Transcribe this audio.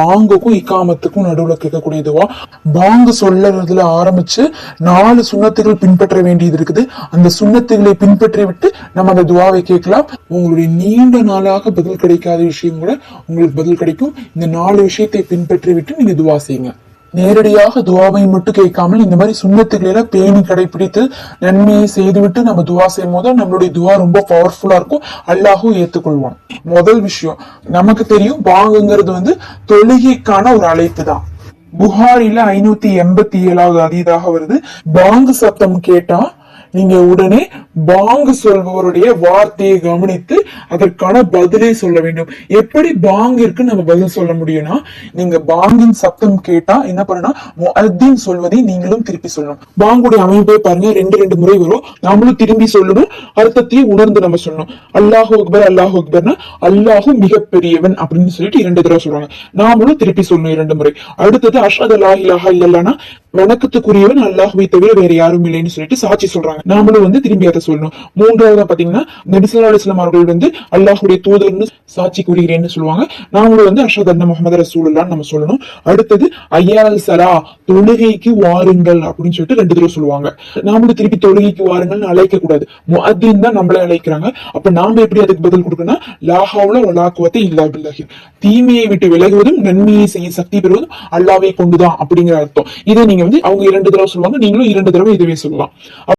பாங்குக்கும் இக்காமத்துக்கும் நடுவுல கேட்கக்கூடிய துவா. பாங்கு சொல்லுறதுல ஆரம்பிச்சு 4 சுன்னத்துகள் பின்பற்ற வேண்டியது இருக்குது. அந்த சுன்னத்துகளை பின்பற்றி விட்டு நம்ம அந்த துவாவை கேட்கலாம். உங்களுடைய நீண்ட நாளாக பதில் கிடைக்காத விஷயம் கூட உங்களுக்கு பதில் கிடைக்கும். இந்த 4 விஷயத்தை பின்பற்றி விட்டு நீங்க துவா செய்யுங்க. நேரடியாக துவாவை மட்டும் கேட்காமல் இந்த மாதிரி சுண்ணத்துக்களை எல்லாம் பேணி கடைபிடித்து நன்மையை செய்துவிட்டு நம்ம துவா செய்யும் போது நம்மளுடைய துவா ரொம்ப பவர்ஃபுல்லா இருக்கும். அல்லாஹும் ஏத்துக்கொள்வான். முதல் விஷயம் நமக்கு தெரியும், பாங்குங்கிறது தொழுகைக்கான ஒரு அழைப்பு தான். புகாரில 587வது அதீதாக வருது. பாங்கு சத்தம் கேட்டா நீங்க உடனே பாங்கு சொல்பவருடைய வார்த்தையை கவனித்து அதற்கான பதிலை சொல்ல வேண்டும். எப்படி பாங்கிற்கு நம்ம பதில் சொல்ல முடியும்னா, நீங்க பாங்கின் சத்தம் கேட்டா என்ன பண்ணா முஅத்தின் சொல்வதை நீங்களும் திருப்பி சொல்லணும். பாங்குடைய அமைப்பை பாருங்க, 2 முறை வரும். நாமளும் திரும்பி சொல்லணும், அர்த்தத்தையும் உணர்ந்து நம்ம சொல்லணும். அல்லாஹு அக்பர் அல்லாஹு அக்பர்னா அல்லாஹு மிகப்பெரியவன் அப்படின்னு சொல்லிட்டு 2 தடவை சொல்றாங்க. நாமளும் திருப்பி சொல்லணும் 2 முறை. அடுத்தது அஷ்ஹது அல்லா இலாஹா இல்லல்லாஹ்னா வணக்கத்துக்குரியவன் அல்லாஹ்வை தவிர வேற யாரும் இல்லைன்னு சொல்லிட்டு சாட்சி சொல்றாங்க. நாமளும் திரும்பி அதை சொல்லணும். 3வது பாத்தீங்கன்னா நபி ஸல்லல்லாஹு அலைஹி வஸல்லம் அவர்கள் அல்லாஹ்வுடைய தூதர்னு சாட்சி கூறுகிறேன்னு சொல்லுவாங்க. நாமளும் அஷ்ஹது அன்ன முஹம்மது ரசூலுல்லாஹ்னு நம்ம சொல்லணும். அடுத்தது ஐயால் ஸலா தொழுகைக்கு வாருங்கள் அப்படின்னு சொல்லிட்டு 2 தடவை சொல்லுவாங்க. நாமளும் திருப்பி தொழுகைக்கு வாருங்கள்னு அழைக்க கூடாது. முஅத்தின் தான் நம்மளை அழைக்கிறாங்க. அப்ப நாம எப்படி அதுக்கு பதில் கொடுக்கணும்? லா ஹவ்ல வலா குவத்த இல்லா பில்லாஹ். தீமையை விட்டு விலகுவதும் நன்மையை செய்ய சக்தி பெறுவதும் அல்லாஹ்வை கொண்டுதான் அப்படிங்கிற அர்த்தம். இதை நீங்க அவங்க 2 தடவை சொல்லுவாங்க, நீங்களும் 2 தடவை இதுவே சொல்லலாம்.